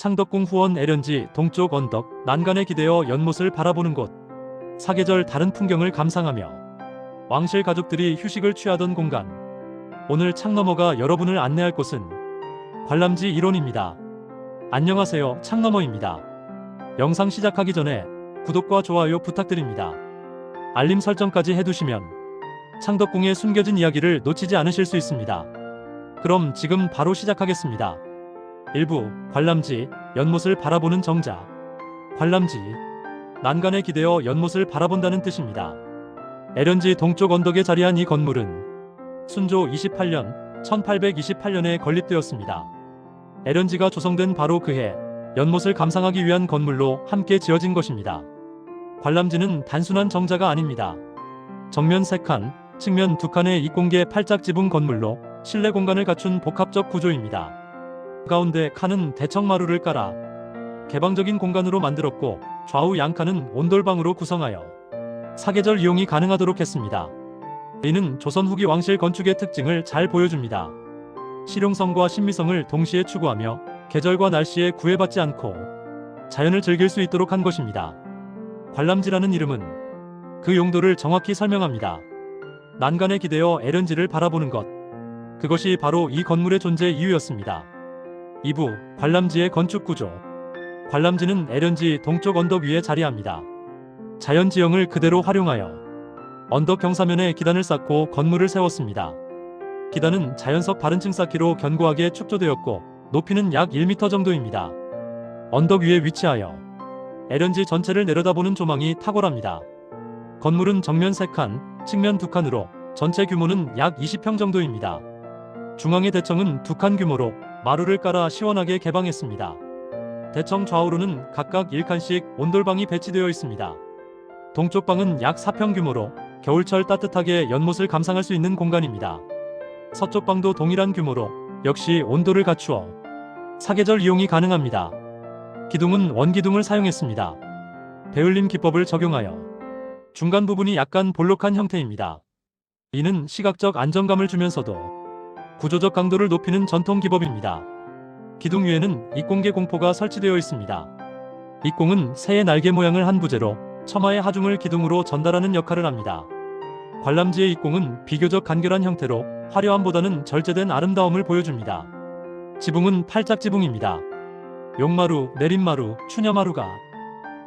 창덕궁 후원 L연지 동쪽 언덕 난간에 기대어 연못을 바라보는 곳. 사계절 다른 풍경을 감상하며 왕실 가족들이 휴식을 취하던 공간. 오늘 창너머가 여러분을 안내할 곳은 관람지 1호입니다. 안녕하세요, 창너머입니다. 영상 시작하기 전에 구독과 좋아요 부탁드립니다. 알림 설정까지 해두시면 창덕궁의 숨겨진 이야기를 놓치지 않으실 수 있습니다. 그럼 지금 바로 시작하겠습니다. 1부 관람지 연못을 바라보는 정자. 관람지 난간에 기대어 연못을 바라본다는 뜻입니다. L연지 동쪽 언덕에 자리한 이 건물은 순조 28년 1828년에 건립되었습니다. L연지가 조성된 바로 그해 연못을 감상하기 위한 건물로 함께 지어진 것입니다. 관람지는 단순한 정자가 아닙니다. 정면 3칸, 측면 2칸의 입공계 8짝 지붕 건물로 실내 공간을 갖춘 복합적 구조입니다. 가운데 칸은 대청마루를 깔아 개방적인 공간으로 만들었고, 좌우 양칸은 온돌방으로 구성하여 사계절 이용이 가능하도록 했습니다. 이는 조선 후기 왕실 건축의 특징을 잘 보여줍니다. 실용성과 신미성을 동시에 추구하며 계절과 날씨에 구애받지 않고 자연을 즐길 수 있도록 한 것입니다. 관람지라는 이름은 그 용도를 정확히 설명합니다. 난간에 기대어 L연지를 바라보는 것. 그것이 바로 이 건물의 존재 이유였습니다. 2부 관람지의 건축 구조. 관람지는 L연지 동쪽 언덕 위에 자리합니다. 자연 지형을 그대로 활용하여 언덕 경사면에 기단을 쌓고 건물을 세웠습니다. 기단은 자연석 바른층 쌓기로 견고하게 축조되었고, 높이는 약 1m 정도입니다. 언덕 위에 위치하여 L연지 전체를 내려다보는 조망이 탁월합니다. 건물은 정면 3칸, 측면 2칸으로 전체 규모는 약 20평 정도입니다. 중앙의 대청은 2칸 규모로 마루를 깔아 시원하게 개방했습니다. 대청 좌우로는 각각 1칸씩 온돌방이 배치되어 있습니다. 동쪽 방은 약 4평 규모로 겨울철 따뜻하게 연못을 감상할 수 있는 공간입니다. 서쪽 방도 동일한 규모로 역시 온도를 갖추어 사계절 이용이 가능합니다. 기둥은 원기둥을 사용했습니다. 배울림 기법을 적용하여 중간 부분이 약간 볼록한 형태입니다. 이는 시각적 안정감을 주면서도 구조적 강도를 높이는 전통 기법입니다. 기둥 위에는 입공계 공포가 설치되어 있습니다. 입공은 새의 날개 모양을 한 부재로 처마의 하중을 기둥으로 전달하는 역할을 합니다. 관람지의 입공은 비교적 간결한 형태로 화려함보다는 절제된 아름다움을 보여줍니다. 지붕은 8짝 지붕입니다. 용마루, 내림마루, 추녀마루가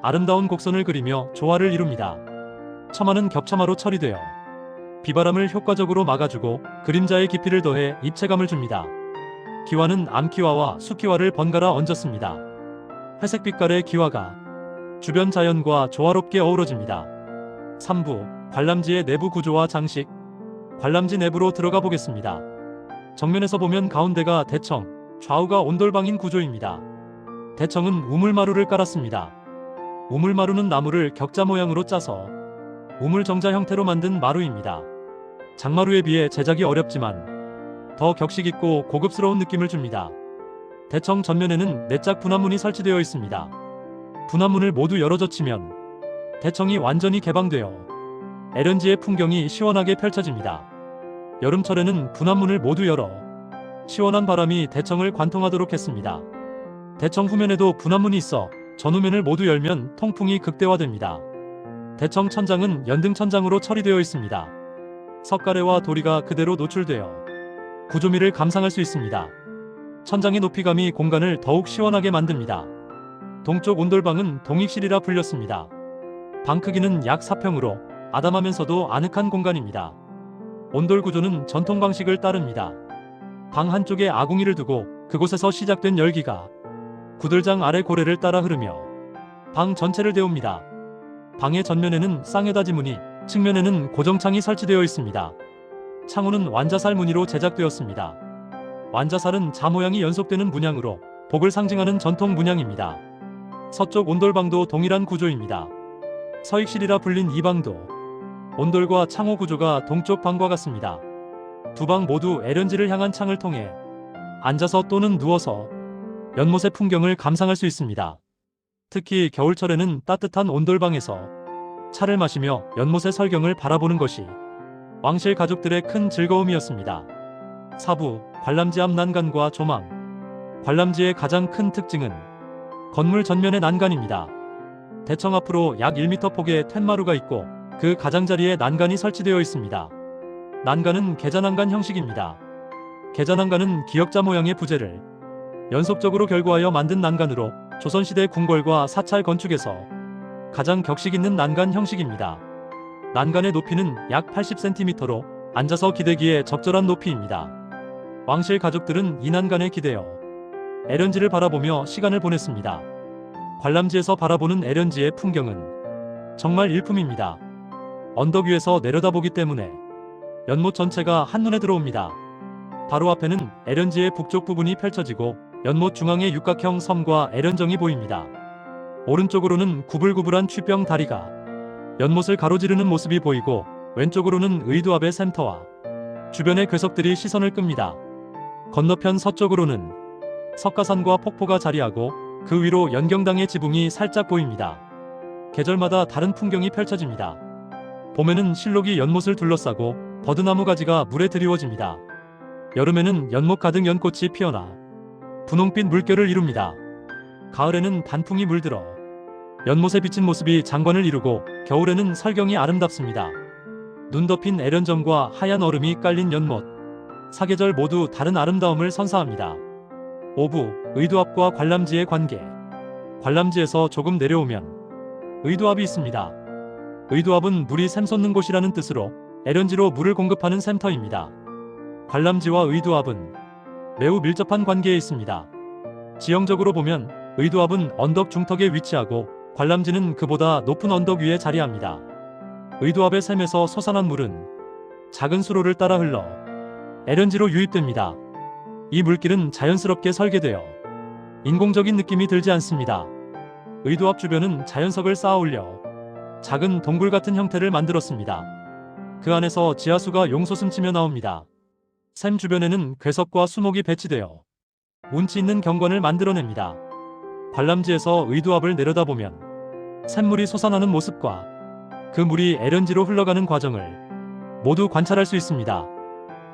아름다운 곡선을 그리며 조화를 이룹니다. 처마는 겹처마로 처리되어 비바람을 효과적으로 막아주고 그림자의 깊이를 더해 입체감을 줍니다. 기와는 암기와와 수기와를 번갈아 얹었습니다. 회색 빛깔의 기와가 주변 자연과 조화롭게 어우러집니다. 3부 관람지의 내부 구조와 장식. 관람지 내부로 들어가 보겠습니다. 정면에서 보면 가운데가 대청, 좌우가 온돌방인 구조입니다. 대청은 우물마루를 깔았습니다. 우물마루는 나무를 격자 모양으로 짜서 우물정자 형태로 만든 마루입니다. 장마루에 비해 제작이 어렵지만 더 격식있고 고급스러운 느낌을 줍니다. 대청 전면에는 4짝 분화문이 설치되어 있습니다. 분화문을 모두 열어젖히면 대청이 완전히 개방되어 L연지의 풍경이 시원하게 펼쳐집니다. 여름철에는 분화문을 모두 열어 시원한 바람이 대청을 관통하도록 했습니다. 대청 후면에도 분화문이 있어 전후면을 모두 열면 통풍이 극대화됩니다. 대청 천장은 연등 천장으로 처리되어 있습니다. 석가래와 도리가 그대로 노출되어 구조미를 감상할 수 있습니다. 천장의 높이감이 공간을 더욱 시원하게 만듭니다. 동쪽 온돌방은 동익실이라 불렸습니다. 방 크기는 약 4평으로 아담하면서도 아늑한 공간입니다. 온돌 구조는 전통 방식을 따릅니다. 방 한쪽에 아궁이를 두고 그곳에서 시작된 열기가 구들장 아래 고래를 따라 흐르며 방 전체를 데웁니다. 방의 전면에는 쌍여다 지문이, 측면에는 고정창이 설치되어 있습니다. 창호는 완자살 무늬로 제작되었습니다. 완자살은 자 모양이 연속되는 문양으로 복을 상징하는 전통 문양입니다. 서쪽 온돌방도 동일한 구조입니다. 서익실이라 불린 이 방도 온돌과 창호 구조가 동쪽 방과 같습니다. 두 방 모두 L연지를 향한 창을 통해 앉아서 또는 누워서 연못의 풍경을 감상할 수 있습니다. 특히 겨울철에는 따뜻한 온돌방에서 차를 마시며 연못의 설경을 바라보는 것이 왕실 가족들의 큰 즐거움이었습니다. 4부 관람지 앞 난간과 조망. 관람지의 가장 큰 특징은 건물 전면의 난간입니다. 대청 앞으로 약 1m 폭의 텐마루가 있고 그 가장자리에 난간이 설치되어 있습니다. 난간은 계자난간 형식입니다. 계자난간은 기역자 모양의 부재를 연속적으로 결고하여 만든 난간으로 조선시대 궁궐과 사찰 건축에서 가장 격식 있는 난간 형식입니다. 난간의 높이는 약 80cm로 앉아서 기대기에 적절한 높이입니다. 왕실 가족들은 이 난간에 기대어 애련지를 바라보며 시간을 보냈습니다. 관람지에서 바라보는 애련지의 풍경은 정말 일품입니다. 언덕 위에서 내려다보기 때문에 연못 전체가 한눈에 들어옵니다. 바로 앞에는 애련지의 북쪽 부분이 펼쳐지고 연못 중앙에 육각형 섬과 애련정이 보입니다. 오른쪽으로는 구불구불한 취병 다리가 연못을 가로지르는 모습이 보이고 왼쪽으로는 의도앞의 샘터와 주변의 괴석들이 시선을 끕니다. 건너편 서쪽으로는 석가산과 폭포가 자리하고 그 위로 연경당의 지붕이 살짝 보입니다. 계절마다 다른 풍경이 펼쳐집니다. 봄에는 실록이 연못을 둘러싸고 버드나무 가지가 물에 드리워집니다. 여름에는 연못 가득 연꽃이 피어나 분홍빛 물결을 이룹니다. 가을에는 단풍이 물들어 연못에 비친 모습이 장관을 이루고 겨울에는 설경이 아름답습니다. 눈 덮인 애련정과 하얀 얼음이 깔린 연못, 사계절 모두 다른 아름다움을 선사합니다. 오부, 의도앞과 관람지의 관계. 관람지에서 조금 내려오면 의도앞이 있습니다. 의도앞은 물이 샘솟는 곳이라는 뜻으로 애련지로 물을 공급하는 샘터입니다. 관람지와 의도앞은 매우 밀접한 관계에 있습니다. 지형적으로 보면 의도앞은 언덕 중턱에 위치하고 관람지는 그보다 높은 언덕 위에 자리합니다. 의도앞의 샘에서 솟아난 물은 작은 수로를 따라 흘러 애련지로 유입됩니다. 이 물길은 자연스럽게 설계되어 인공적인 느낌이 들지 않습니다. 의도앞 주변은 자연석을 쌓아 올려 작은 동굴 같은 형태를 만들었습니다. 그 안에서 지하수가 용솟음치며 나옵니다. 샘 주변에는 괴석과 수목이 배치되어 운치 있는 경관을 만들어냅니다. 관람지에서 의도앞을 내려다보면 샘물이 솟아나는 모습과 그 물이 애련지로 흘러가는 과정을 모두 관찰할 수 있습니다.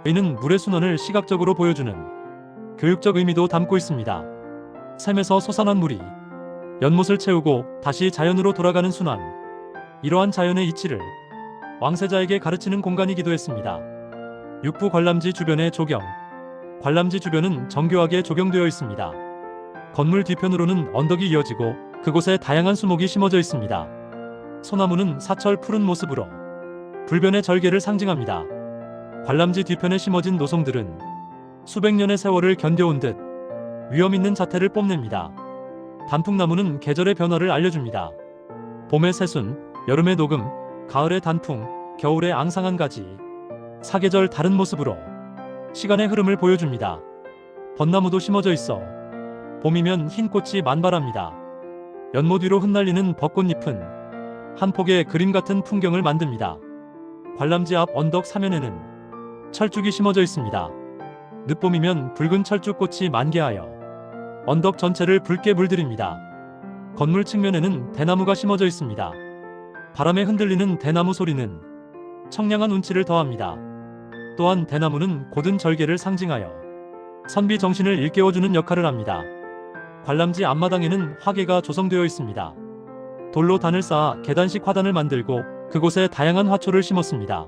이는 물의 순원을 시각적으로 보여주는 교육적 의미도 담고 있습니다. 샘에서 솟아난 물이 연못을 채우고 다시 자연으로 돌아가는 순환, 이러한 자연의 이치를 왕세자에게 가르치는 공간이기도 했습니다. 육부 관람지 주변의 조경. 관람지 주변은 정교하게 조경되어 있습니다. 건물 뒤편으로는 언덕이 이어지고 그곳에 다양한 수목이 심어져 있습니다. 소나무는 사철 푸른 모습으로 불변의 절개를 상징합니다. 관람지 뒤편에 심어진 노송들은 수백 년의 세월을 견뎌온 듯 위험 있는 자태를 뽐냅니다. 단풍나무는 계절의 변화를 알려줍니다. 봄의 새순, 여름의 녹음, 가을의 단풍, 겨울의 앙상한 가지, 사계절 다른 모습으로 시간의 흐름을 보여줍니다. 벚나무도 심어져 있어 봄이면 흰 꽃이 만발합니다. 연못 위로 흩날리는 벚꽃잎은 한 폭의 그림 같은 풍경을 만듭니다. 관람지 앞 언덕 사면에는 철쭉이 심어져 있습니다. 늦봄이면 붉은 철쭉꽃이 만개하여 언덕 전체를 붉게 물들입니다. 건물 측면에는 대나무가 심어져 있습니다. 바람에 흔들리는 대나무 소리는 청량한 운치를 더합니다. 또한 대나무는 고든 절개를 상징하여 선비 정신을 일깨워주는 역할을 합니다. 관람지 앞마당에는 화계가 조성되어 있습니다. 돌로 단을 쌓아 계단식 화단을 만들고 그곳에 다양한 화초를 심었습니다.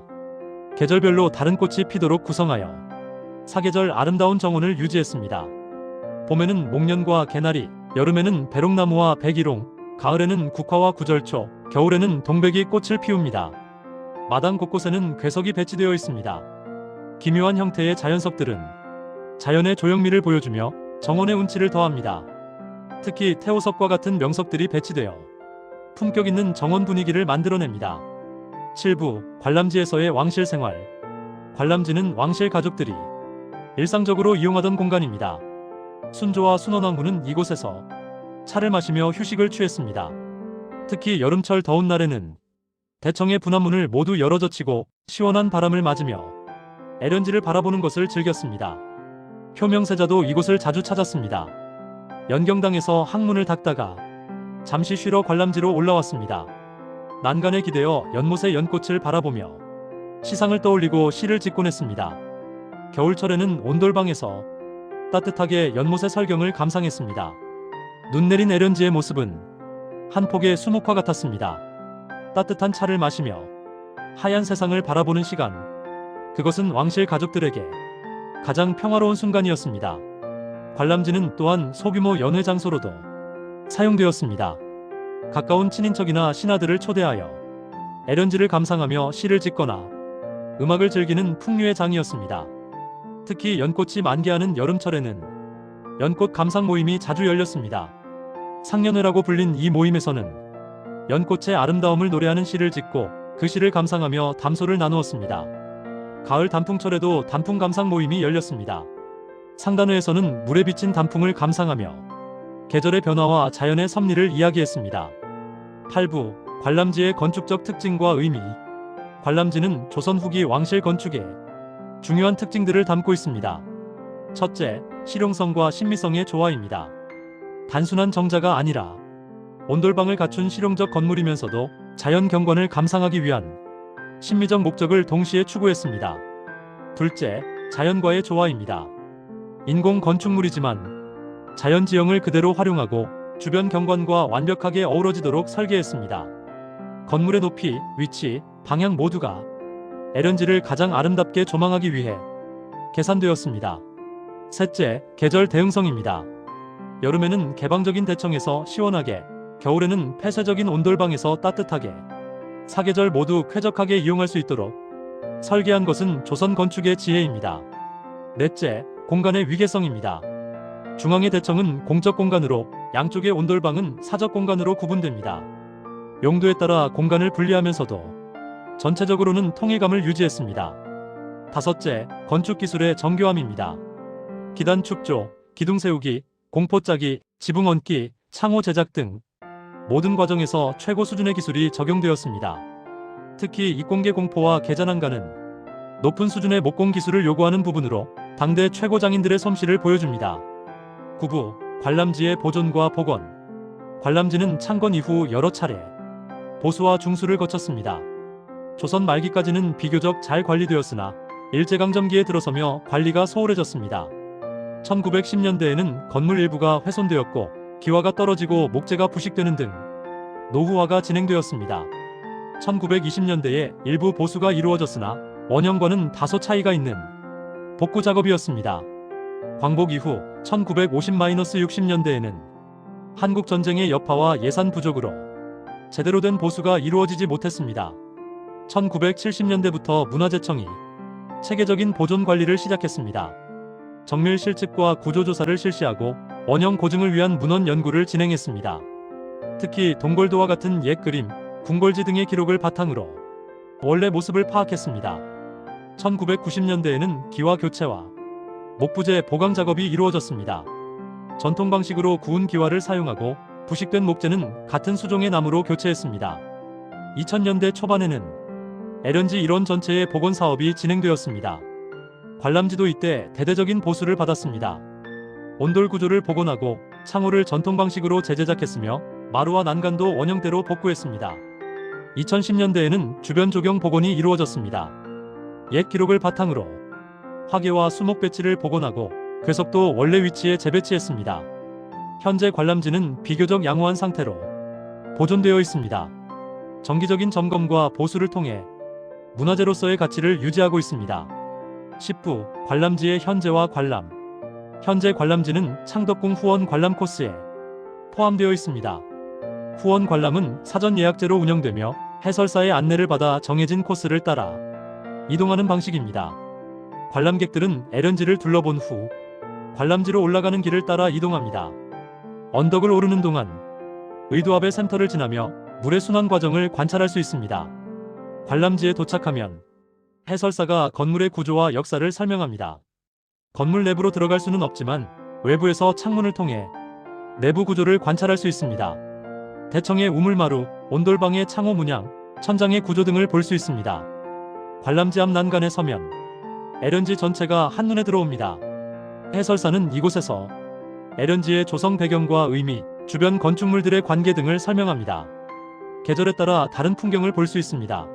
계절별로 다른 꽃이 피도록 구성하여 사계절 아름다운 정원을 유지했습니다. 봄에는 목련과 개나리, 여름에는 배롱나무와 백일홍, 가을에는 국화와 구절초, 겨울에는 동백이 꽃을 피웁니다. 마당 곳곳에는 괴석이 배치되어 있습니다. 기묘한 형태의 자연석들은 자연의 조형미를 보여주며 정원의 운치를 더합니다. 특히 태호석과 같은 명석들이 배치되어 품격 있는 정원 분위기를 만들어냅니다. 7부 관람지에서의 왕실 생활. 관람지는 왕실 가족들이 일상적으로 이용하던 공간입니다. 순조와 순원왕후는 이곳에서 차를 마시며 휴식을 취했습니다. 특히 여름철 더운 날에는 대청의 분화문을 모두 열어젖히고 시원한 바람을 맞으며 애련지를 바라보는 것을 즐겼습니다. 효명세자도 이곳을 자주 찾았습니다. 연경당에서 항문을 닦다가 잠시 쉬러 관람지로 올라왔습니다. 난간에 기대어 연못의 연꽃을 바라보며 시상을 떠올리고 시를 짓곤 했습니다. 겨울철에는 온돌방에서 따뜻하게 연못의 설경을 감상했습니다. 눈 내린 에런지의 모습은 한 폭의 수묵화 같았습니다. 따뜻한 차를 마시며 하얀 세상을 바라보는 시간. 그것은 왕실 가족들에게 가장 평화로운 순간이었습니다. 관람지는 또한 소규모 연회 장소로도 사용되었습니다. 가까운 친인척이나 신하들을 초대하여 에런지를 감상하며 시를 짓거나 음악을 즐기는 풍류의 장이었습니다. 특히 연꽃이 만개하는 여름철에는 연꽃 감상 모임이 자주 열렸습니다. 상년회라고 불린 이 모임에서는 연꽃의 아름다움을 노래하는 시를 짓고 그 시를 감상하며 담소를 나누었습니다. 가을 단풍철에도 단풍 감상 모임이 열렸습니다. 상단회에서는 물에 비친 단풍을 감상하며 계절의 변화와 자연의 섭리를 이야기했습니다. 8부 관람지의 건축적 특징과 의미. 관람지는 조선 후기 왕실 건축의 중요한 특징들을 담고 있습니다. 첫째, 실용성과 신미성의 조화입니다. 단순한 정자가 아니라 온돌방을 갖춘 실용적 건물이면서도 자연 경관을 감상하기 위한 심미적 목적을 동시에 추구했습니다. 둘째, 자연과의 조화입니다. 인공 건축물이지만 자연 지형을 그대로 활용하고 주변 경관과 완벽하게 어우러지도록 설계했습니다. 건물의 높이, 위치, 방향 모두가 에런지를 가장 아름답게 조망하기 위해 계산되었습니다. 셋째, 계절 대응성입니다. 여름에는 개방적인 대청에서 시원하게, 겨울에는 폐쇄적인 온돌방에서 따뜻하게, 사계절 모두 쾌적하게 이용할 수 있도록 설계한 것은 조선 건축의 지혜입니다. 넷째, 공간의 위계성입니다. 중앙의 대청은 공적 공간으로, 양쪽의 온돌방은 사적 공간으로 구분됩니다. 용도에 따라 공간을 분리하면서도 전체적으로는 통일감을 유지했습니다. 다섯째, 건축 기술의 정교함입니다. 기단 축조, 기둥 세우기, 공포 짜기, 지붕 얹기, 창호 제작 등 모든 과정에서 최고 수준의 기술이 적용되었습니다. 특히 입공계 공포와 계단안가는 높은 수준의 목공 기술을 요구하는 부분으로 당대 최고 장인들의 솜씨를 보여줍니다. 9부 관람지의 보존과 복원. 관람지는 창건 이후 여러 차례 보수와 중수를 거쳤습니다. 조선 말기까지는 비교적 잘 관리되었으나 일제강점기에 들어서며 관리가 소홀해졌습니다. 1910년대에는 건물 일부가 훼손되었고 기와가 떨어지고 목재가 부식되는 등 노후화가 진행되었습니다. 1920년대에 일부 보수가 이루어졌으나 원형과는 다소 차이가 있는 복구 작업이었습니다. 광복 이후 1950-60년대에는 한국전쟁의 여파와 예산 부족으로 제대로 된 보수가 이루어지지 못했습니다. 1970년대부터 문화재청이 체계적인 보존 관리를 시작했습니다. 정밀 실측과 구조조사를 실시하고 원형 고증을 위한 문헌 연구를 진행했습니다. 특히 동골도와 같은 옛 그림, 궁궐지 등의 기록을 바탕으로 원래 모습을 파악했습니다. 1990년대에는 기와 교체와 목부재 보강 작업이 이루어졌습니다. 전통 방식으로 구운 기와를 사용하고 부식된 목재는 같은 수종의 나무로 교체했습니다. 2000년대 초반에는 에런지 일원 전체의 복원 사업이 진행되었습니다. 관람지도 이때 대대적인 보수를 받았습니다. 온돌 구조를 복원하고 창호를 전통 방식으로 재제작했으며 마루와 난간도 원형대로 복구했습니다. 2010년대에는 주변 조경 복원이 이루어졌습니다. 옛 기록을 바탕으로 화계와 수목 배치를 복원하고 궤석도 원래 위치에 재배치했습니다. 현재 관람지는 비교적 양호한 상태로 보존되어 있습니다. 정기적인 점검과 보수를 통해 문화재로서의 가치를 유지하고 있습니다. 10부 관람지의 현재와 관람. 현재 관람지는 창덕궁 후원 관람 코스에 포함되어 있습니다. 후원 관람은 사전 예약제로 운영되며 해설사의 안내를 받아 정해진 코스를 따라 이동하는 방식입니다. 관람객들은 에런지를 둘러본 후 관람지로 올라가는 길을 따라 이동합니다. 언덕을 오르는 동안 의도압의 센터를 지나며 물의 순환 과정을 관찰할 수 있습니다. 관람지에 도착하면 해설사가 건물의 구조와 역사를 설명합니다. 건물 내부로 들어갈 수는 없지만 외부에서 창문을 통해 내부 구조를 관찰할 수 있습니다. 대청의 우물마루, 온돌방의 창호 문양, 천장의 구조 등을 볼 수 있습니다. 관람지 앞 난간에 서면 에런지 전체가 한눈에 들어옵니다. 해설사는 이곳에서 에런지의 조성 배경과 의미, 주변 건축물들의 관계 등을 설명합니다. 계절에 따라 다른 풍경을 볼 수 있습니다.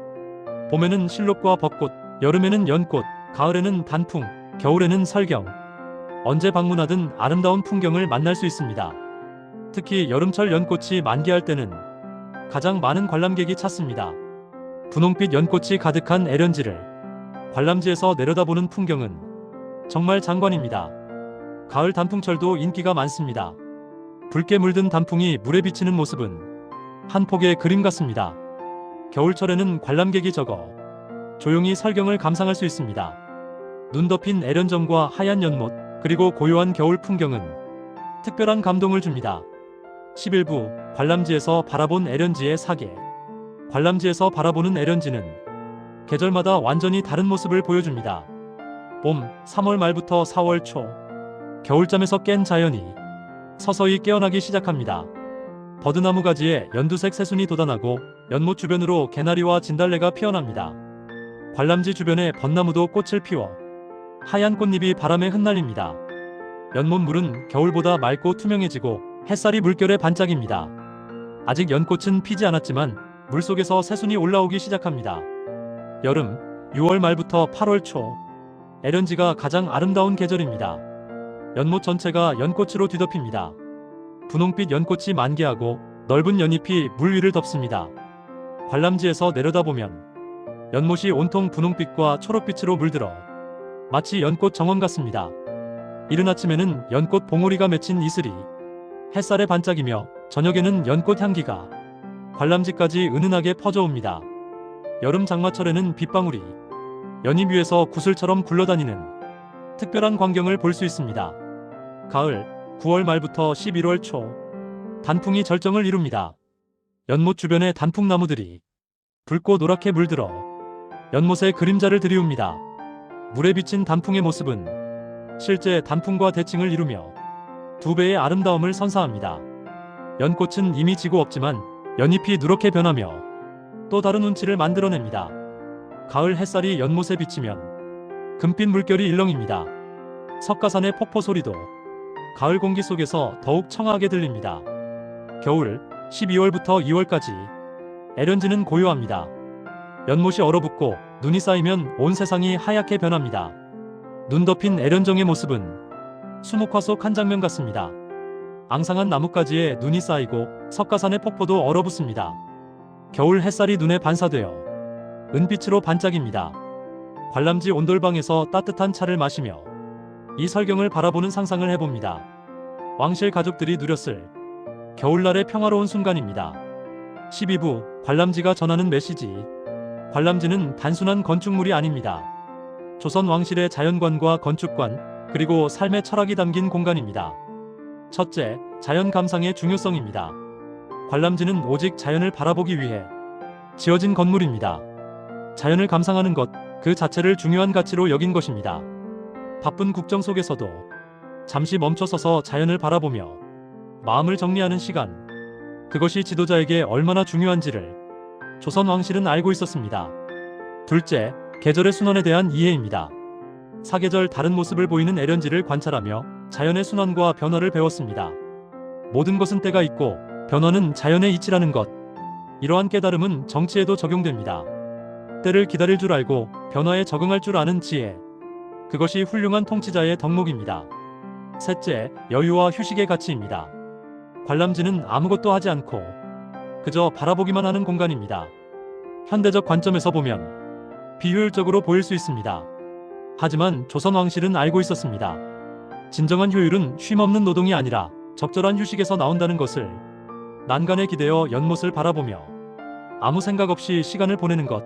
봄에는 실록과 벚꽃, 여름에는 연꽃, 가을에는 단풍, 겨울에는 설경. 언제 방문하든 아름다운 풍경을 만날 수 있습니다. 특히 여름철 연꽃이 만개할 때는 가장 많은 관람객이 찾습니다. 분홍빛 연꽃이 가득한 에련지를 관람지에서 내려다보는 풍경은 정말 장관입니다. 가을 단풍철도 인기가 많습니다. 붉게 물든 단풍이 물에 비치는 모습은 한 폭의 그림 같습니다. 겨울철에는 관람객이 적어 조용히 설경을 감상할 수 있습니다. 눈 덮인 에련정과 하얀 연못, 그리고 고요한 겨울 풍경은 특별한 감동을 줍니다. 11부 관람지에서 바라본 에련지의 사계. 관람지에서 바라보는 에련지는 계절마다 완전히 다른 모습을 보여줍니다. 봄, 3월 말부터 4월 초, 겨울잠에서 깬 자연이 서서히 깨어나기 시작합니다. 버드나무 가지에 연두색 새순이 돋아나고 연못 주변으로 개나리와 진달래가 피어납니다. 관람지 주변에 벚나무도 꽃을 피워 하얀 꽃잎이 바람에 흩날립니다. 연못 물은 겨울보다 맑고 투명해지고 햇살이 물결에 반짝입니다. 아직 연꽃은 피지 않았지만 물속에서 새순이 올라오기 시작합니다. 여름, 6월 말부터 8월 초, 에련지가 가장 아름다운 계절입니다. 연못 전체가 연꽃으로 뒤덮입니다. 분홍빛 연꽃이 만개하고 넓은 연잎이 물 위를 덮습니다. 관람지에서 내려다보면 연못이 온통 분홍빛과 초록빛으로 물들어 마치 연꽃 정원 같습니다. 이른 아침에는 연꽃 봉오리가 맺힌 이슬이 햇살에 반짝이며 저녁에는 연꽃 향기가 관람지까지 은은하게 퍼져옵니다. 여름 장마철에는 빗방울이 연잎 위에서 구슬처럼 굴러다니는 특별한 광경을 볼 수 있습니다. 가을, 9월 말부터 11월 초, 단풍이 절정을 이룹니다. 연못 주변의 단풍나무들이 붉고 노랗게 물들어 연못에 그림자를 드리웁니다. 물에 비친 단풍의 모습은 실제 단풍과 대칭을 이루며 두 배의 아름다움을 선사합니다. 연꽃은 이미 지고 없지만 연잎이 누렇게 변하며 또 다른 운치를 만들어냅니다. 가을 햇살이 연못에 비치면 금빛 물결이 일렁입니다. 석가산의 폭포 소리도 가을 공기 속에서 더욱 청아하게 들립니다. 겨울, 12월부터 2월까지 에련지는 고요합니다. 연못이 얼어붙고 눈이 쌓이면 온 세상이 하얗게 변합니다. 눈 덮인 에련정의 모습은 수묵화 속 한 장면 같습니다. 앙상한 나뭇가지에 눈이 쌓이고 석가산의 폭포도 얼어붙습니다. 겨울 햇살이 눈에 반사되어 은빛으로 반짝입니다. 관람지 온돌방에서 따뜻한 차를 마시며 이 설경을 바라보는 상상을 해봅니다. 왕실 가족들이 누렸을 겨울날의 평화로운 순간입니다. 12부 관람지가 전하는 메시지. 관람지는 단순한 건축물이 아닙니다. 조선 왕실의 자연관과 건축관, 그리고 삶의 철학이 담긴 공간입니다. 첫째, 자연 감상의 중요성입니다. 관람지는 오직 자연을 바라보기 위해 지어진 건물입니다. 자연을 감상하는 것, 그 자체를 중요한 가치로 여긴 것입니다. 바쁜 국정 속에서도 잠시 멈춰서서 자연을 바라보며 마음을 정리하는 시간, 그것이 지도자에게 얼마나 중요한지를 조선 왕실은 알고 있었습니다. 둘째, 계절의 순환에 대한 이해입니다. 사계절 다른 모습을 보이는 에련지를 관찰하며 자연의 순환과 변화를 배웠습니다. 모든 것은 때가 있고 변화는 자연의 이치라는 것. 이러한 깨달음은 정치에도 적용됩니다. 때를 기다릴 줄 알고 변화에 적응할 줄 아는 지혜. 그것이 훌륭한 통치자의 덕목입니다. 셋째, 여유와 휴식의 가치입니다. 관람지는 아무것도 하지 않고 그저 바라보기만 하는 공간입니다. 현대적 관점에서 보면 비효율적으로 보일 수 있습니다. 하지만 조선 왕실은 알고 있었습니다. 진정한 효율은 쉼없는 노동이 아니라 적절한 휴식에서 나온다는 것을. 난간에 기대어 연못을 바라보며 아무 생각 없이 시간을 보내는 것.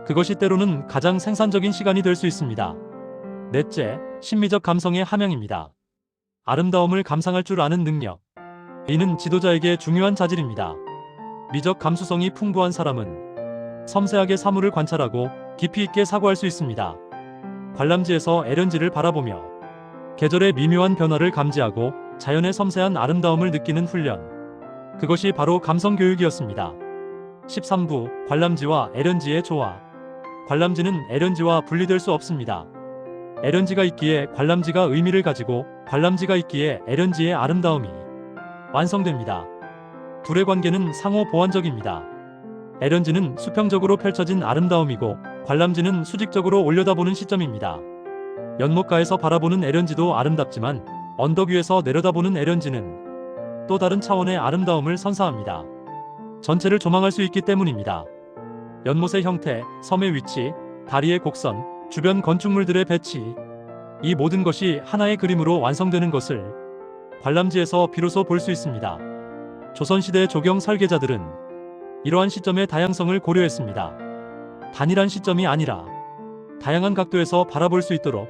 그것이 때로는 가장 생산적인 시간이 될 수 있습니다. 넷째, 심미적 감성의 함양입니다. 아름다움을 감상할 줄 아는 능력. 이는 지도자에게 중요한 자질입니다. 미적 감수성이 풍부한 사람은 섬세하게 사물을 관찰하고 깊이 있게 사고할 수 있습니다. 관람지에서 에련지를 바라보며 계절의 미묘한 변화를 감지하고 자연의 섬세한 아름다움을 느끼는 훈련. 그것이 바로 감성교육이었습니다. 13부 관람지와 에련지의 조화. 관람지는 에련지와 분리될 수 없습니다. 에련지가 있기에 관람지가 의미를 가지고 관람지가 있기에 에련지의 아름다움이 완성됩니다. 둘의 관계는 상호 보완적입니다. 에련지는 수평적으로 펼쳐진 아름다움이고 관람지는 수직적으로 올려다보는 시점입니다. 연못가에서 바라보는 에련지도 아름답지만 언덕 위에서 내려다보는 에련지는 또 다른 차원의 아름다움을 선사합니다. 전체를 조망할 수 있기 때문입니다. 연못의 형태, 섬의 위치, 다리의 곡선, 주변 건축물들의 배치, 이 모든 것이 하나의 그림으로 완성되는 것을 관람지에서 비로소 볼 수 있습니다. 조선시대 조경 설계자들은 이러한 시점의 다양성을 고려했습니다. 단일한 시점이 아니라 다양한 각도에서 바라볼 수 있도록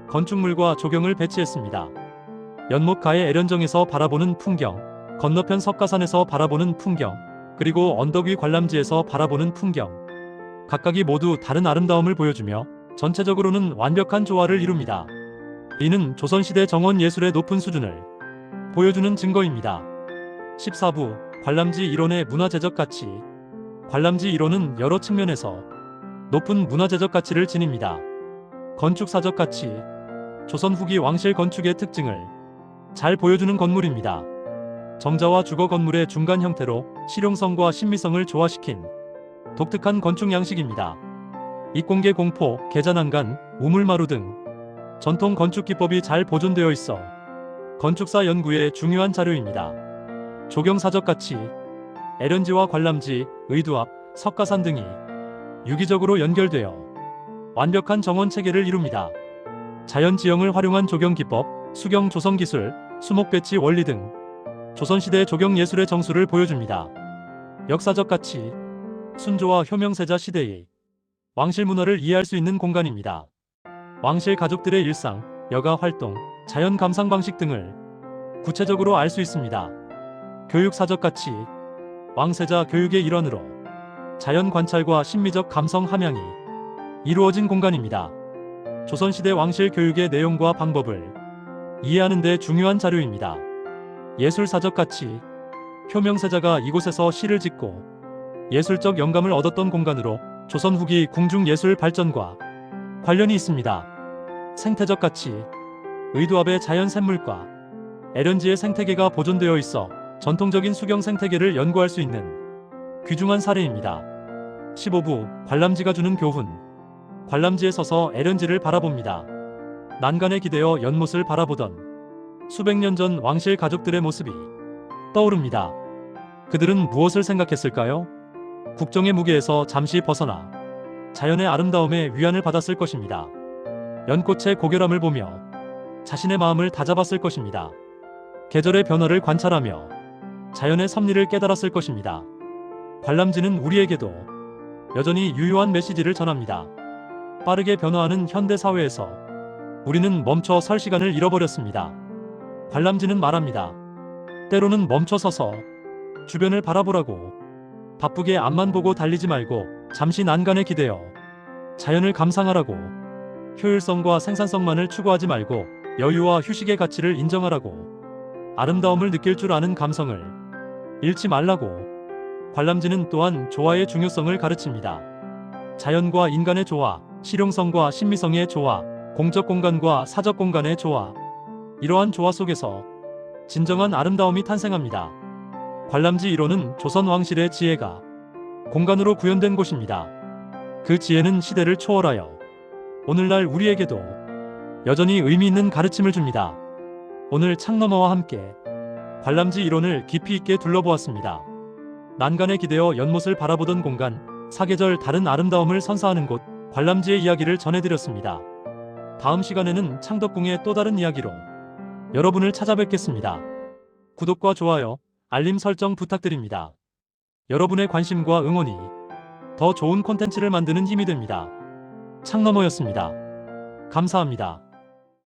건축물과 조경을 배치했습니다. 연못가의 애련정에서 바라보는 풍경, 건너편 석가산에서 바라보는 풍경, 그리고 언덕 위 관람지에서 바라보는 풍경, 각각이 모두 다른 아름다움을 보여주며 전체적으로는 완벽한 조화를 이룹니다. 이는 조선시대 정원 예술의 높은 수준을 보여주는 증거입니다. 14부 관람지 이론의 문화재적 가치. 관람지 이론은 여러 측면에서 높은 문화재적 가치를 지닙니다. 건축사적 가치. 조선 후기 왕실 건축의 특징을 잘 보여주는 건물입니다. 정자와 주거 건물의 중간 형태로 실용성과 신미성을 조화시킨 독특한 건축 양식입니다. 입공계 공포, 계자난간, 우물마루 등 전통 건축 기법이 잘 보존되어 있어 건축사 연구의 중요한 자료입니다. 조경사적 가치. 애련지와 관람지, 의두앞, 석가산 등이 유기적으로 연결되어 완벽한 정원 체계를 이룹니다. 자연 지형을 활용한 조경 기법, 수경 조성 기술, 수목 배치 원리 등 조선시대 조경 예술의 정수를 보여줍니다. 역사적 가치. 순조와 효명세자 시대의 왕실 문화를 이해할 수 있는 공간입니다. 왕실 가족들의 일상, 여가 활동, 자연 감상 방식 등을 구체적으로 알 수 있습니다. 교육사적 가치. 왕세자 교육의 일환으로 자연 관찰과 심미적 감성 함양이 이루어진 공간입니다. 조선시대 왕실 교육의 내용과 방법을 이해하는 데 중요한 자료입니다. 예술사적 가치. 효명세자가 이곳에서 시를 짓고 예술적 영감을 얻었던 공간으로 조선 후기 궁중예술 발전과 관련이 있습니다. 생태적 가치. 의두앞의 자연 샘물과 애련지의 생태계가 보존되어 있어 전통적인 수경 생태계를 연구할 수 있는 귀중한 사례입니다. 15부 관람지가 주는 교훈. 관람지에 서서 애련지를 바라봅니다. 난간에 기대어 연못을 바라보던 수백 년 전 왕실 가족들의 모습이 떠오릅니다. 그들은 무엇을 생각했을까요? 국정의 무게에서 잠시 벗어나 자연의 아름다움에 위안을 받았을 것입니다. 연꽃의 고결함을 보며 자신의 마음을 다잡았을 것입니다. 계절의 변화를 관찰하며 자연의 섭리를 깨달았을 것입니다. 관람지는 우리에게도 여전히 유효한 메시지를 전합니다. 빠르게 변화하는 현대 사회에서 우리는 멈춰 설 시간을 잃어버렸습니다. 관람지는 말합니다. 때로는 멈춰서서 주변을 바라보라고. 바쁘게 앞만 보고 달리지 말고 잠시 난간에 기대어 자연을 감상하라고. 효율성과 생산성만을 추구하지 말고 여유와 휴식의 가치를 인정하라고. 아름다움을 느낄 줄 아는 감성을 잃지 말라고. 관람지는 또한 조화의 중요성을 가르칩니다. 자연과 인간의 조화, 실용성과 신미성의 조화, 공적 공간과 사적 공간의 조화. 이러한 조화 속에서 진정한 아름다움이 탄생합니다. 관람지 1호는 조선 왕실의 지혜가 공간으로 구현된 곳입니다. 그 지혜는 시대를 초월하여 오늘날 우리에게도 여전히 의미 있는 가르침을 줍니다. 오늘 창너머와 함께 관람지 1호를 깊이 있게 둘러보았습니다. 난간에 기대어 연못을 바라보던 공간, 사계절 다른 아름다움을 선사하는 곳, 관람지의 이야기를 전해드렸습니다. 다음 시간에는 창덕궁의 또 다른 이야기로 여러분을 찾아뵙겠습니다. 구독과 좋아요, 알림 설정 부탁드립니다. 여러분의 관심과 응원이 더 좋은 콘텐츠를 만드는 힘이 됩니다. 창너머였습니다. 감사합니다.